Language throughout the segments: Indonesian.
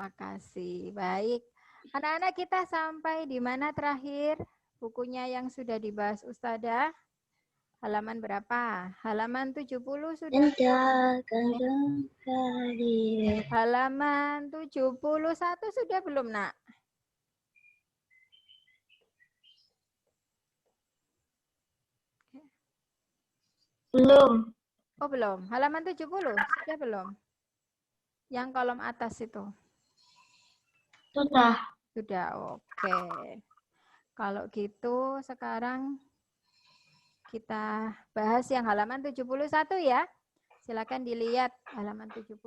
Makasih. Baik. Anak-anak kita sampai di mana terakhir? Bukunya yang sudah dibahas Ustadzah. Halaman berapa? Halaman 70 sudah. Halaman 71 sudah belum, Nak? Belum. Oh, belum. Halaman 70 sudah belum? Yang kolom atas itu. Sudah. Sudah, oke. Kalau gitu sekarang kita bahas yang halaman 71 ya. Silakan dilihat halaman 71.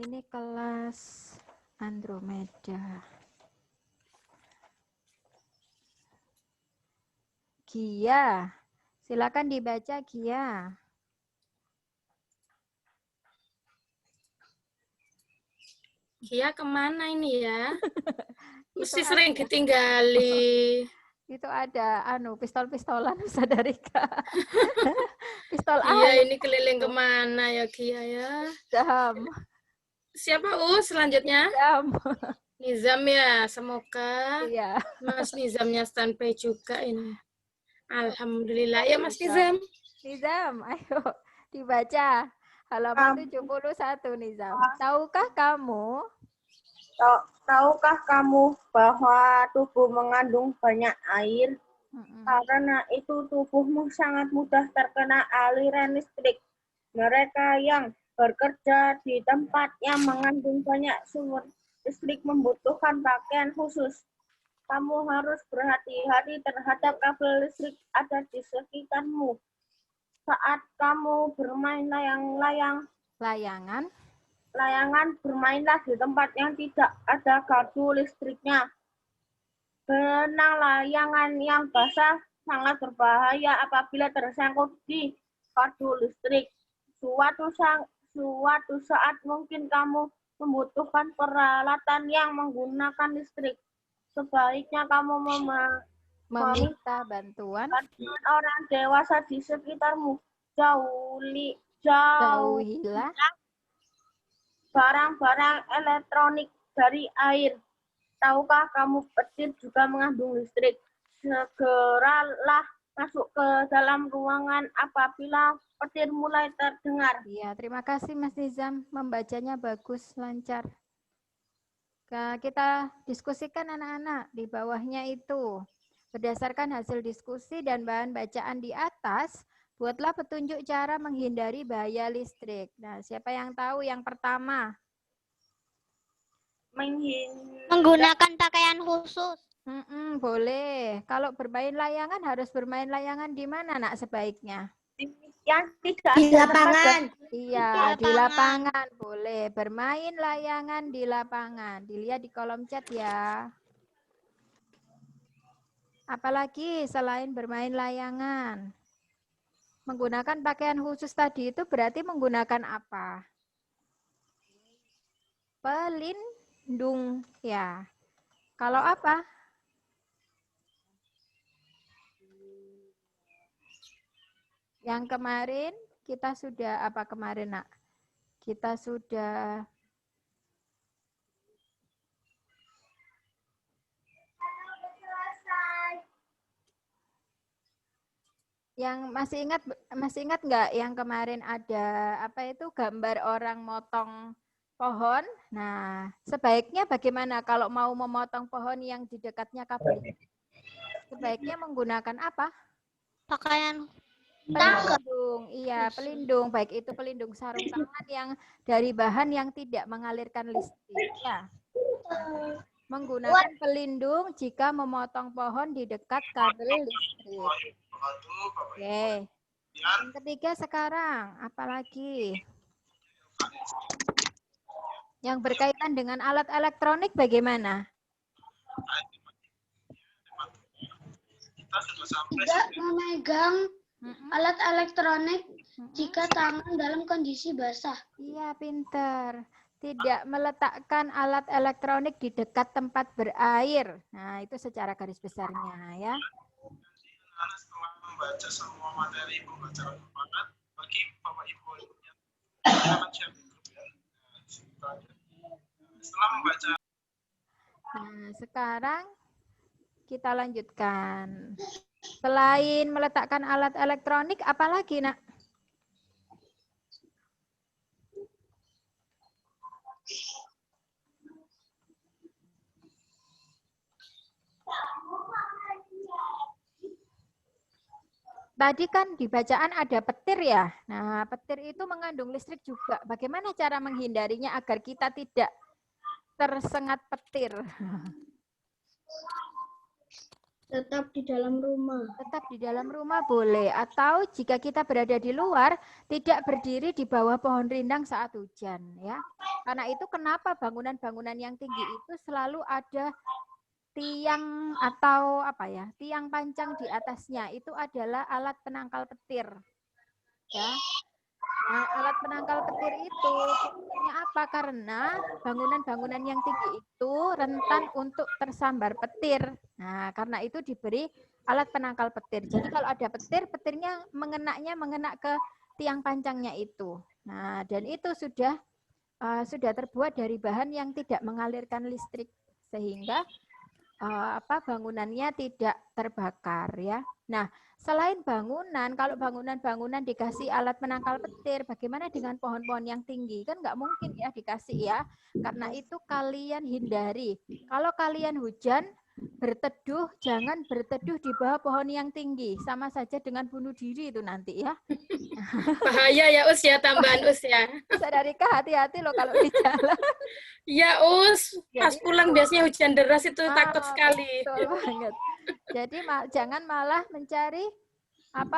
Ini kelas Andromeda. Gia. Silakan dibaca Gia. Gia kemana ini ya? Mesti Itu sering ada. ditinggali. Itu ada pistol-pistolan Sadarika. Pistol Iya, air. ini keliling kemana ya Gia ya? Jam. Siapa selanjutnya? Jam. Nizam ya, semoga Iya. Mas Nizamnya standby juga ini. Alhamdulillah. Ya Mas Nizam. Nizam, ayo dibaca. Halaman 71 Nizam. Tahukah kamu? Tahukah kamu bahwa tubuh mengandung banyak air? Karena itu tubuhmu sangat mudah terkena aliran listrik. Mereka yang bekerja di tempat yang mengandung banyak sumber listrik membutuhkan pakaian khusus. Kamu harus berhati-hati terhadap kabel listrik ada di sekitarmu. Saat kamu bermain layangan, bermainlah di tempat yang tidak ada gardu listriknya. Benang layangan yang basah sangat berbahaya apabila tersangkut di gardu listrik. Suatu saat mungkin kamu membutuhkan peralatan yang menggunakan listrik. Sebaiknya kamu Meminta bantuan orang dewasa di sekitarmu. jauhilah barang-barang elektronik dari air. Tahukah kamu petir juga mengandung listrik? Segeralah masuk ke dalam ruangan apabila petir mulai terdengar. Iya, terima kasih Mas Nizam. Membacanya bagus, lancar. Kita diskusikan anak-anak di bawahnya itu. Berdasarkan hasil diskusi dan bahan bacaan di atas, buatlah petunjuk cara menghindari bahaya listrik. Nah, siapa yang tahu yang pertama? Menggunakan pakaian khusus. Boleh. Kalau bermain layangan harus bermain layangan di mana, Nak, sebaiknya? Yang tidak Di lapangan. Iya, di lapangan. Boleh. Bermain layangan di lapangan. Dilihat di kolom chat ya. Apalagi selain bermain layangan? Menggunakan pakaian khusus tadi itu berarti menggunakan apa? Pelindung, ya. Kalau apa? Yang kemarin kita sudah apa kemarin, Nak? Kita sudah yang masih ingat nggak yang kemarin ada apa itu gambar orang motong pohon? Nah, sebaiknya bagaimana kalau mau memotong pohon yang di dekatnya kabel? Sebaiknya menggunakan apa? Pakaian pelindung. Iya, pelindung. Baik itu pelindung sarung tangan yang dari bahan yang tidak mengalirkan listrik. Ya. Menggunakan pelindung jika memotong pohon di dekat kabel listrik. Oke. Yang ketiga sekarang, apalagi? Yang berkaitan dengan alat elektronik bagaimana? Tidak memegang alat elektronik jika tangan dalam kondisi basah. Iya, pinter. Tidak meletakkan alat elektronik di dekat tempat berair. Nah, itu secara garis besarnya ya. membaca semua materi pembelajaran semangat bagi Bapak Ibu yang silakan share di grup ya. Setelah membaca. Nah, sekarang kita lanjutkan. Selain meletakkan alat elektronik, apa lagi, Nak? Tadi kan di bacaan ada petir ya. Nah, petir itu mengandung listrik juga. Bagaimana cara menghindarinya agar kita tidak tersengat petir? Tetap di dalam rumah. Tetap di dalam rumah boleh. Atau jika kita berada di luar, tidak berdiri di bawah pohon rindang saat hujan. Ya. Karena itu kenapa bangunan-bangunan yang tinggi itu selalu ada tiang atau apa ya, tiang pancang di atasnya itu adalah alat penangkal petir. Ya. Nah, alat penangkal petir itu fungsinya apa? Karena bangunan-bangunan yang tinggi itu rentan untuk tersambar petir. Nah, karena itu diberi alat penangkal petir. Jadi kalau ada petir, petirnya mengena ke tiang pancangnya itu. Nah, dan itu sudah terbuat dari bahan yang tidak mengalirkan listrik sehingga bangunannya tidak terbakar ya. Nah, selain bangunan, kalau bangunan-bangunan dikasih alat penangkal petir, bagaimana dengan pohon-pohon yang tinggi? Kan nggak mungkin ya dikasih ya. Karena itu kalian hindari. Kalau kalian hujan, berteduh, jangan berteduh di bawah pohon yang tinggi. Sama saja dengan bunuh diri itu nanti ya. Bahaya ya Us ya, tambahan Us ya. Sadarika hati-hati loh kalau di jalan. Ya Us, pas pulang biasanya hujan deras itu takut sekali. Betul banget. Jadi jangan malah mencari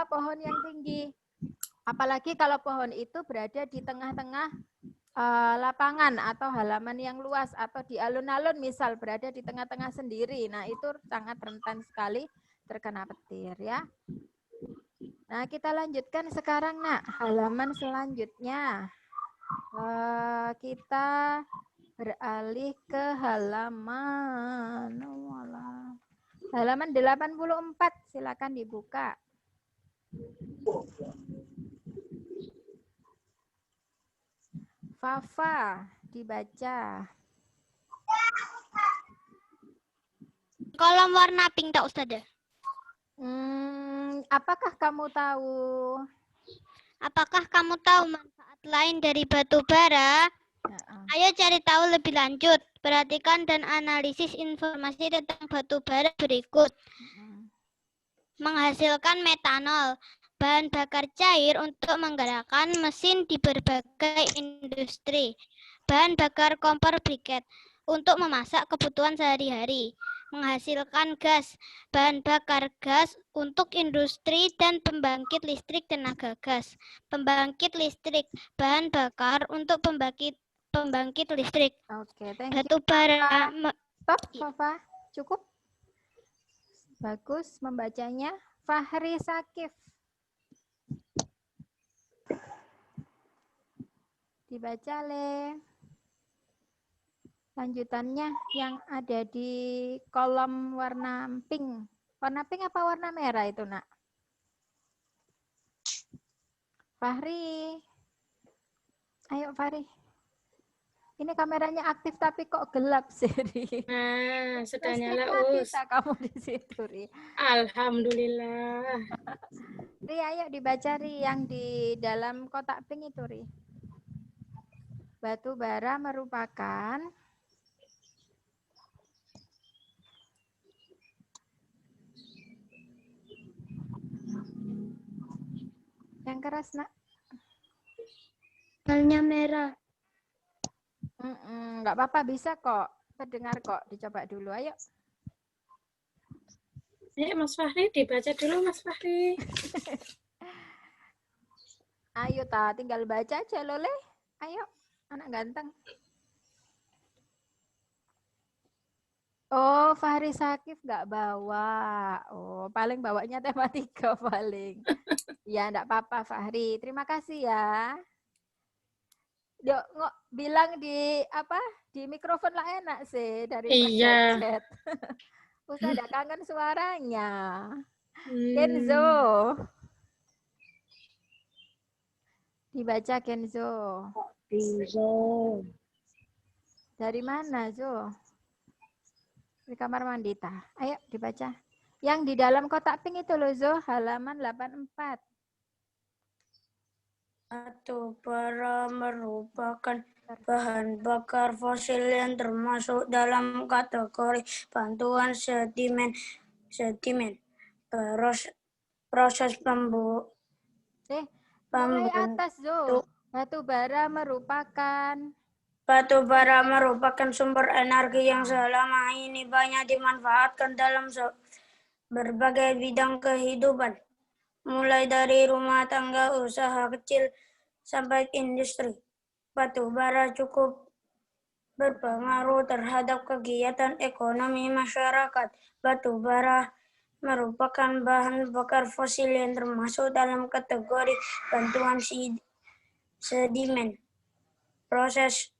pohon yang tinggi. Apalagi kalau pohon itu berada di tengah-tengah lapangan atau halaman yang luas atau di alun-alun misal berada di tengah-tengah sendiri. Nah, itu sangat rentan sekali terkena petir ya. Nah, kita lanjutkan sekarang, Nak. Halaman selanjutnya. Kita beralih ke halaman 84. Silakan dibuka. Fafa, dibaca. Kolom warna pink tak Ustazah? Apakah kamu tahu? Apakah kamu tahu manfaat lain dari batu bara? Ayo cari tahu lebih lanjut. Perhatikan dan analisis informasi tentang batu bara berikut. Menghasilkan metanol, bahan bakar cair untuk menggerakkan mesin di berbagai industri. Bahan bakar kompor briket untuk memasak kebutuhan sehari-hari. Menghasilkan gas, bahan bakar gas untuk industri dan pembangkit listrik tenaga gas. Pembangkit listrik, bahan bakar untuk pembangkit listrik. Oke, thank you. Batu bara. Stop, Fafa. Cukup. Bagus membacanya. Fahri Sakif. Dibaca, Le. Lanjutannya yang ada di kolom warna pink. Warna pink apa warna merah itu, Nak? Fahri. Ayo, Fahri. Ini kameranya aktif tapi kok gelap sih, Ri. Nah, sudah nyala Us. Bisa kamu di situ, Ri. Alhamdulillah. Ri, ayo dibaca, Ri, yang di dalam kotak pink itu, Ri. Batu bara merupakan yang keras, Nak. Warnanya merah. Nggak apa-apa, bisa kok. Terdengar kok. Dicoba dulu, ayo. Ayo Mas Fahri, dibaca dulu Mas Fahri. Ayo, tinggal baca aja, Lole. Ayo, anak ganteng. Oh, Fahri Sakif nggak bawa. Oh, paling bawanya tematika paling. Ya, enggak apa-apa, Fahri. Terima kasih ya. Yuk, bilang di mikrofon lah enak sih dari Iya. chat. Ustazah kangen suaranya. Kenzo. Dibaca Kenzo. Dari mana, Zo? Di kamar mandi, tah. Ayo dibaca. Yang di dalam kotak pink itu loh, Zo, halaman 84. Batu bara merupakan bahan bakar fosil yang termasuk dalam kategori bantuan sedimen. Proses Mulai atas, Zo. Batu bara merupakan sumber energi yang selama ini banyak dimanfaatkan dalam berbagai bidang kehidupan, mulai dari rumah tangga, usaha kecil, sampai industri. Batu bara cukup berpengaruh terhadap kegiatan ekonomi masyarakat. Batu bara merupakan bahan bakar fosil yang termasuk dalam kategori bantuan sedimen. Proses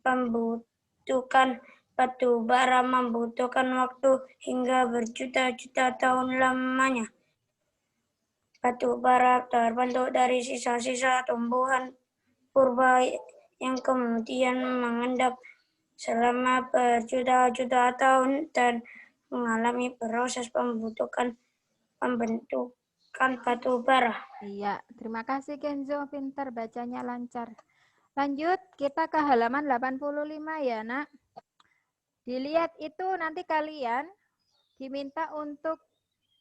pembentukan batu bara membutuhkan waktu hingga berjuta-juta tahun lamanya. Batu bara terbentuk dari sisa-sisa tumbuhan purba yang kemudian mengendap selama berjuta-juta tahun dan mengalami proses pembentukan batu bara. Iya, terima kasih Kenzo, pintar bacanya lancar. Lanjut, kita ke halaman 85 ya, Nak. Dilihat itu nanti kalian diminta untuk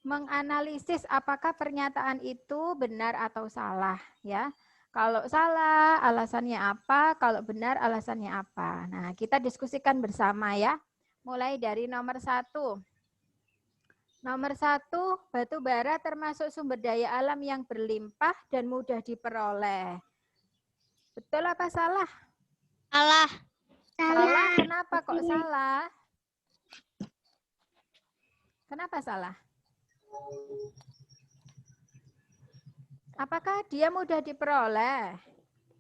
menganalisis apakah pernyataan itu benar atau salah, ya. Kalau salah, alasannya apa? Kalau benar, alasannya apa? Nah, kita diskusikan bersama ya. Mulai dari nomor 1. Nomor 1, batu bara termasuk sumber daya alam yang berlimpah dan mudah diperoleh. Betul apa salah? Salah. Salah, kenapa kok salah? Kenapa salah? Apakah dia mudah diperoleh?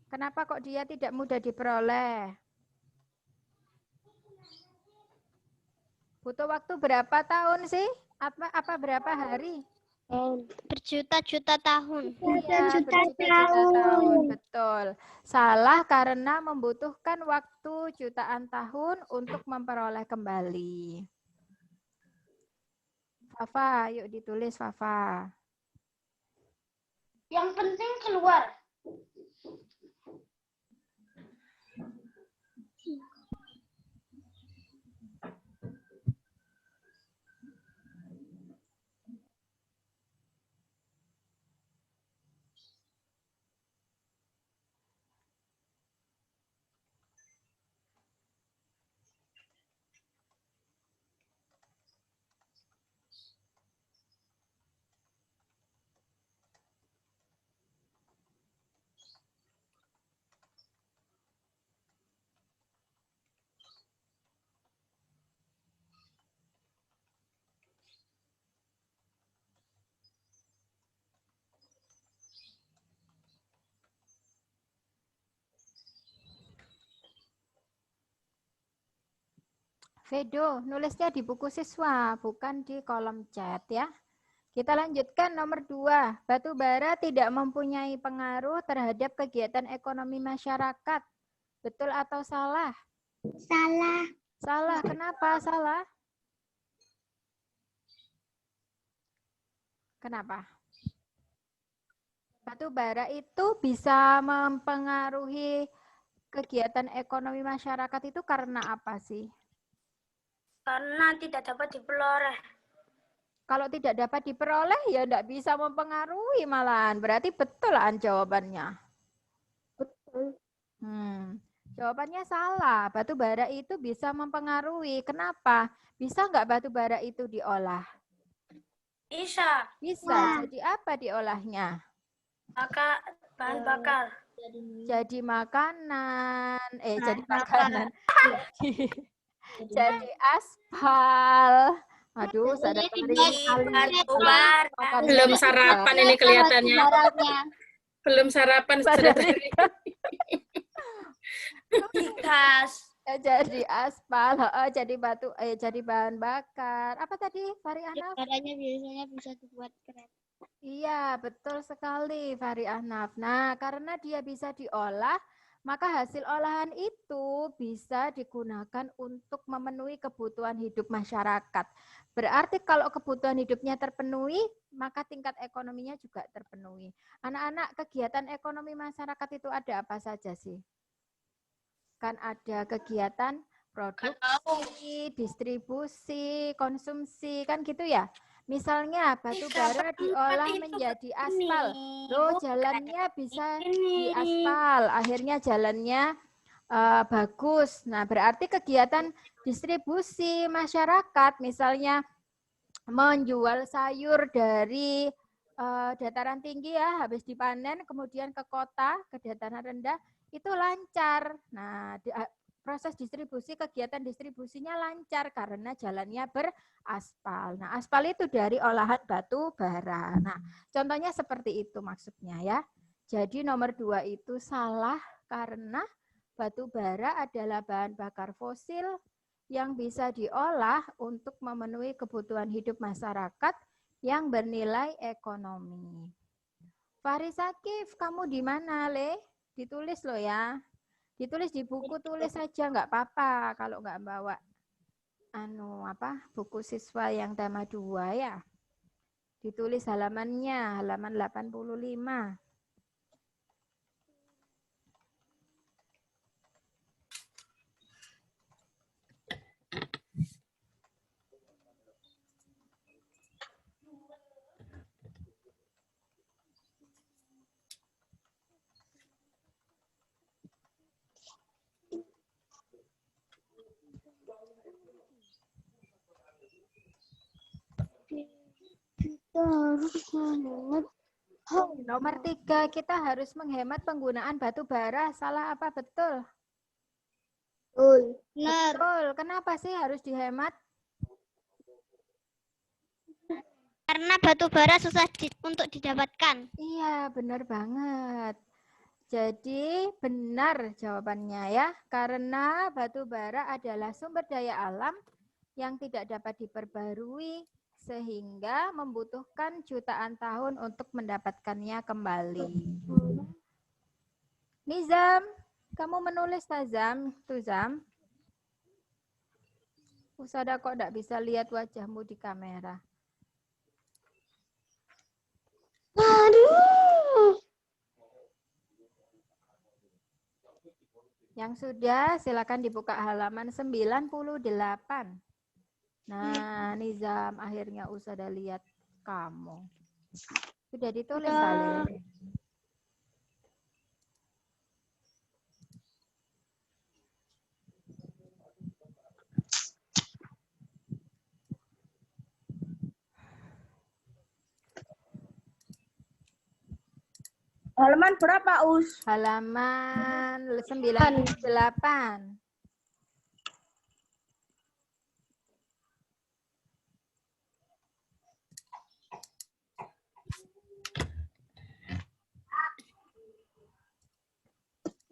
Kenapa kok dia tidak mudah diperoleh? Butuh waktu berapa tahun sih? Apa berapa hari? Berjuta-juta tahun. Iya, berjuta-juta tahun. Betul. Salah karena membutuhkan waktu jutaan tahun untuk memperoleh kembali. Fafa, yuk ditulis Fafa. Yang penting keluar. Vedo, nulisnya di buku siswa, bukan di kolom chat ya. Kita lanjutkan nomor 2. Batu bara tidak mempunyai pengaruh terhadap kegiatan ekonomi masyarakat. Betul atau salah? Salah. Salah, kenapa salah? Kenapa? Batu bara itu bisa mempengaruhi kegiatan ekonomi masyarakat itu karena apa sih? Karena tidak dapat diperoleh. Kalau tidak dapat diperoleh, ya tidak bisa mempengaruhi malahan. Berarti betul lah jawabannya. Betul. Jawabannya salah. Batu bara itu bisa mempengaruhi. Kenapa? Bisa nggak batu bara itu diolah? Bisa. Bisa. Jadi apa diolahnya? Bahan bakar. Jadi makanan. Jadi makanan. Jadi aspal. Aduh, sadar belum sarapan ini kelihatannya. Belum sarapan sadar. Gas. Jadi aspal, jadi batu, jadi bahan bakar. Apa tadi, Fahri Ahnaf? Caranya biasanya bisa dibuat kereta. Iya, betul sekali, Fahri Ahnaf. Nah, karena dia bisa diolah, maka hasil olahan itu bisa digunakan untuk memenuhi kebutuhan hidup masyarakat. Berarti kalau kebutuhan hidupnya terpenuhi, maka tingkat ekonominya juga terpenuhi. Anak-anak, kegiatan ekonomi masyarakat itu ada apa saja sih? Kan ada kegiatan produksi, distribusi, konsumsi, kan gitu ya. Misalnya batu bara diolah menjadi aspal. Loh, jalannya bisa diaspal, akhirnya jalannya bagus. Nah, berarti kegiatan distribusi masyarakat, misalnya menjual sayur dari dataran tinggi ya, habis dipanen, kemudian ke kota, ke dataran rendah, itu lancar. Nah, proses distribusi, kegiatan distribusinya lancar karena jalannya beraspal. Nah, aspal itu dari olahan batu bara. Nah, contohnya seperti itu maksudnya ya. Jadi nomor 2 itu salah karena batu bara adalah bahan bakar fosil yang bisa diolah untuk memenuhi kebutuhan hidup masyarakat yang bernilai ekonomi. Fahri Sakif, kamu di mana, Le? Ditulis loh ya. Ditulis di buku, tulis saja, nggak apa-apa kalau nggak bawa buku siswa yang tema 2 ya. Ditulis halamannya, halaman 85. Nomor 3, kita harus menghemat penggunaan batu bara. Salah apa betul? Benar. Betul. Kenapa sih harus dihemat? Karena batu bara susah untuk didapatkan. Iya, benar banget. Jadi benar jawabannya ya. Karena batu bara adalah sumber daya alam yang tidak dapat diperbarui sehingga membutuhkan jutaan tahun untuk mendapatkannya kembali. Nizam, kamu menulis Tazam, Tuzam? Usada kok tidak bisa lihat wajahmu di kamera. Aduh. Yang sudah, silakan dibuka halaman 98. Nah, Nizam, akhirnya Usada lihat kamu. Sudah ditulis kali. Halaman berapa, Us? Halaman 98.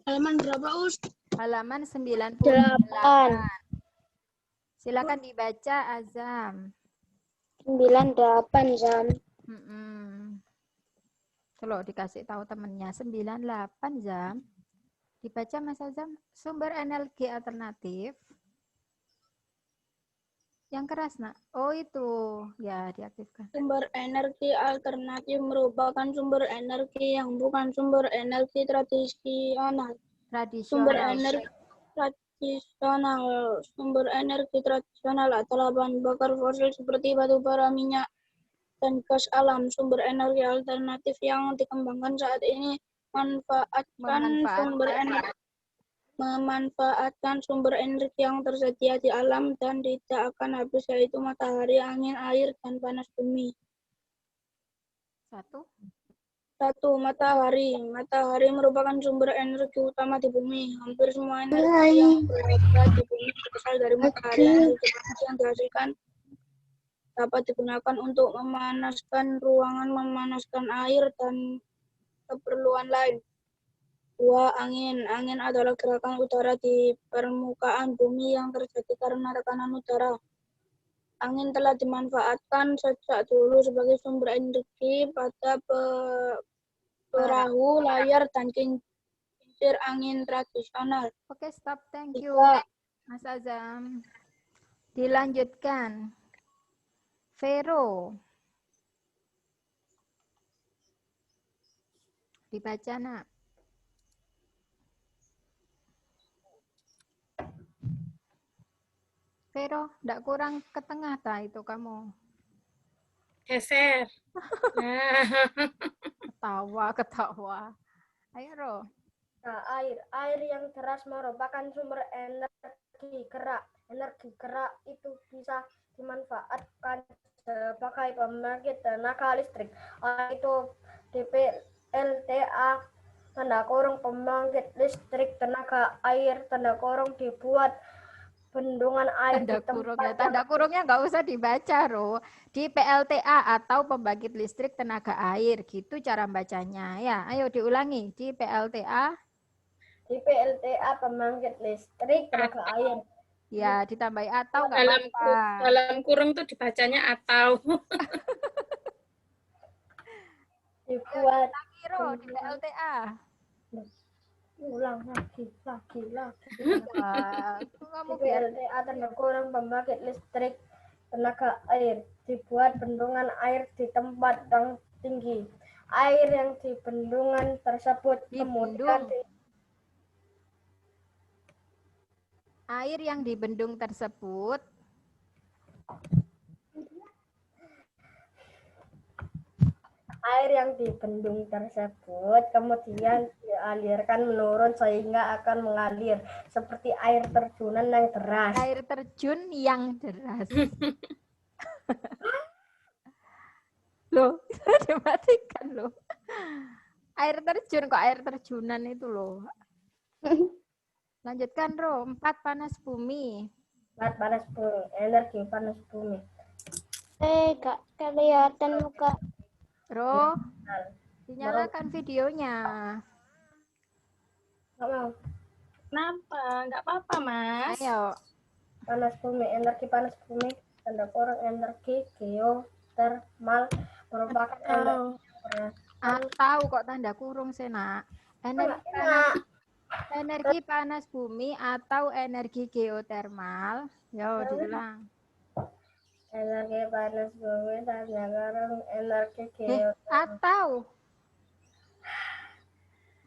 Halaman berapa, Us? Halaman 98. Silakan dibaca, Azam. 98 jam. Kalau dikasih tahu temennya 98 jam. Dibaca Mas Azam, sumber energi alternatif. Yang keras, Nak. Oh, itu. Ya, diaktifkan. Sumber energi alternatif merupakan sumber energi yang bukan sumber energi tradisional. Sumber energi tradisional adalah bahan bakar fosil seperti batu bara, minyak, dan gas alam. Sumber energi alternatif yang dikembangkan saat ini memanfaatkan sumber energi yang tersedia di alam dan tidak akan habis, yaitu matahari, angin, air, dan panas bumi. 1. Matahari. Matahari merupakan sumber energi utama di bumi. Hampir semua energi yang berada di bumi berasal dari matahari. Energi yang dihasilkan dapat digunakan untuk memanaskan ruangan, memanaskan air, dan keperluan lain. 2. Angin. Angin adalah gerakan udara di permukaan bumi yang terjadi karena tekanan udara. Angin telah dimanfaatkan sejak dulu sebagai sumber energi pada perahu, layar, dan kincir angin tradisional. Oke, stop. Thank you, 3. Mas Azam. Dilanjutkan. Vero. Dibaca, Nak. Vero, enggak kurang ke tengah ta itu kamu. Geser. Nah. Ketawa. Ayo, Ro. Nah, air yang deras merupakan sumber energi gerak. Energi gerak itu bisa dimanfaatkan sebagai pembangkit tenaga listrik. Itu DPLTA tanda kurung pembangkit listrik tenaga air tanda kurung dibuat bendungan air Tanda kurungnya, tanda kurungnya nggak usah dibaca, Ro. Di PLTA atau pembangkit listrik tenaga air, gitu cara bacanya. Ya, ayo diulangi. Di PLTA. Di PLTA pembangkit listrik tenaga air. Ya, ditambahi atau nggak Dalam apa-apa. dalam kurung tuh dibacanya atau. Dibuat Lagi, Ro, di PLTA. ulang lagi. Wah, kamu Di biar PLTA tanda kurung pembangkit listrik tenaga air dibuat bendungan air di tempat yang tinggi. Air yang di bendungan tersebut kemudian air yang di bendung tersebut kemudian dialirkan menurun sehingga akan mengalir seperti air terjunan yang deras. Air terjun yang deras. Loh, dimatikan loh. Air terjun kok air terjunan itu loh. Lanjutkan, Ro. 4 panas bumi. Panas bumi, energi panas bumi. Gak kelihatan muka. Ro, dinyalakan videonya. Nggak mau. Kenapa? Nggak apa-apa, Mas. Ayo. Panas bumi, energi panas bumi, tanda kurung energi geotermal merupakan Atau kok tanda kurung sih, Nak? Energi panas bumi atau energi geotermal. Yo, diulang. energi panas bumi, tanda kurung energi geotermal. Atau.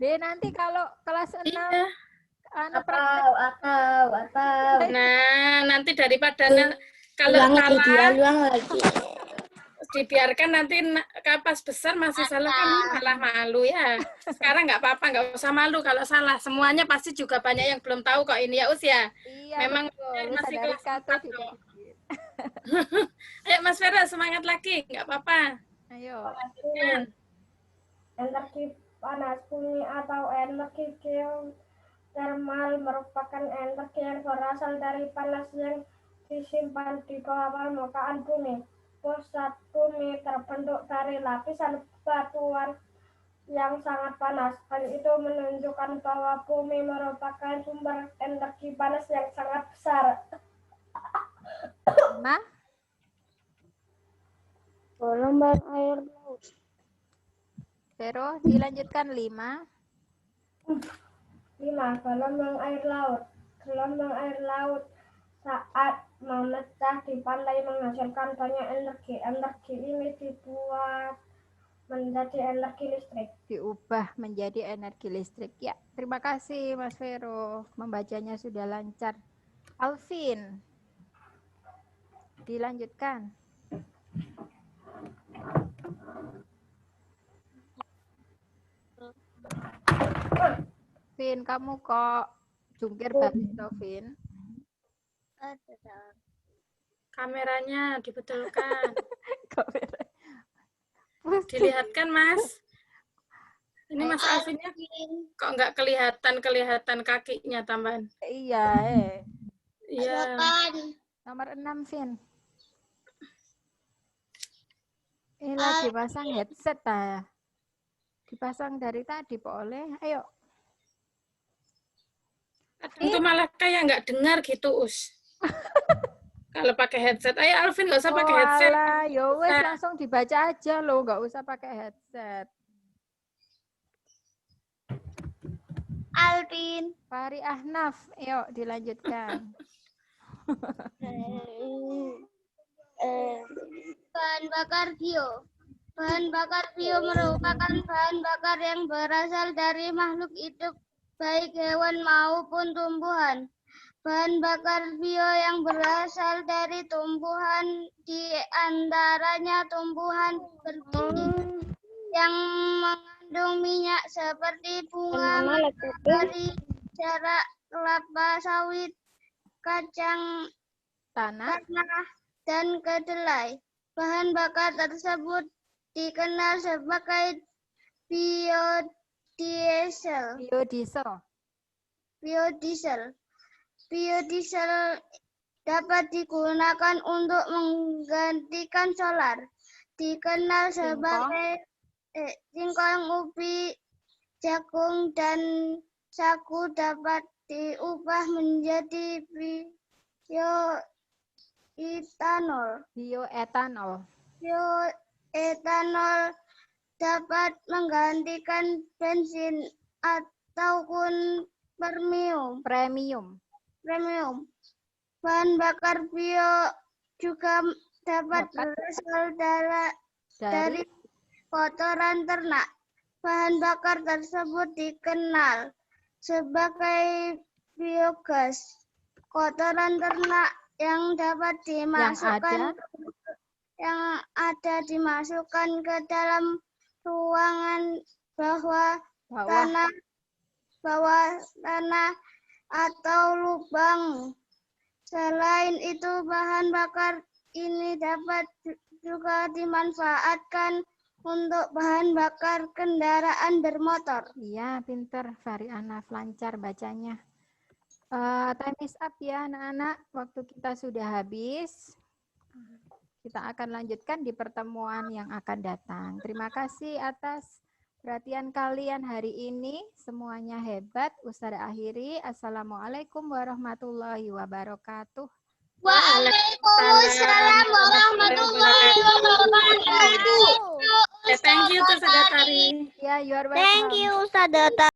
Deh, nanti kalau kelas 6 Atau. Nah, nanti daripada kalau salah dibiarkan nanti kapas besar masih salah kan malah malu ya. Sekarang nggak apa-apa, nggak usah malu kalau salah. Semuanya pasti juga banyak yang belum tahu kok ini ya Us ya. Iya, Memang betul. masih kelas 4 kok. Dikit. Ayo Mas Vera semangat lagi, nggak apa-apa. Ayo. Energi panas bumi atau energi geotermal merupakan energi yang berasal dari panas yang disimpan di bawah permukaan bumi. Pusat bumi terbentuk dari lapisan batuan yang sangat panas. Hal itu menunjukkan bahwa bumi merupakan sumber energi panas yang sangat besar. Ma? Gelombang air laut. Vero, dilanjutkan 5. 5. Gelombang air laut. Gelombang air laut saat memecah di pantai menghasilkan banyak energi. Energi ini dibuat menjadi energi listrik. Diubah menjadi energi listrik. Ya, terima kasih Mas Vero. Membacanya sudah lancar. Alvin, dilanjutkan. Vin, kamu kok jungkir balik toh, Vin? Kameranya dibetulkan. Kamera. Dilihatkan Mas. Ini Mas Alvinnya kok nggak kelihatan kakinya tambahan. Iya, Iya. Nomor 6, Vin. Ini lagi pasang headset ya. Dipasang dari tadi, Pak Oleh. Ayo. Kadang tuh malah kayak nggak dengar gitu, Us. Kalau pakai headset. Ayo Alvin nggak usah pakai headset. Alah, ya wes langsung dibaca aja loh, nggak usah pakai headset. Alvin. Fahri Ahnaf, yuk dilanjutkan. Bahan bakar bio. Bahan bakar bio merupakan bahan bakar yang berasal dari makhluk hidup, baik hewan maupun tumbuhan. Bahan bakar bio yang berasal dari tumbuhan di antaranya tumbuhan berbiji yang mengandung minyak seperti bunga matahari, jarak, kelapa sawit, kacang tanah, dan kedelai. Bahan bakar tersebut dikenal sebagai biodiesel. Biodiesel dapat digunakan untuk menggantikan solar. Dikenal sebagai singkong, ubi, jagung, dan sagu dapat diubah menjadi bioetanol. Bioetanol dapat menggantikan bensin ataupun premium. Bahan bakar bio juga dapat berasal dari kotoran ternak. Bahan bakar tersebut dikenal sebagai biogas. Kotoran ternak yang dapat dimasukkan ke dalam ruangan bawah tanah atau lubang. Selain itu, bahan bakar ini dapat juga dimanfaatkan untuk bahan bakar kendaraan bermotor. Iya, pinter Fahri Ahnaf, lancar bacanya. Time is up ya anak-anak, waktu kita sudah habis. Kita akan lanjutkan di pertemuan yang akan datang. Terima kasih atas perhatian kalian hari ini. Semuanya hebat. Ustazah akhiri. Assalamualaikum warahmatullahi wabarakatuh. Waalaikumsalam warahmatullahi wabarakatuh. Thank you, Ustazah Tari. Ya, you are welcome. Thank you, Ustazah Tari.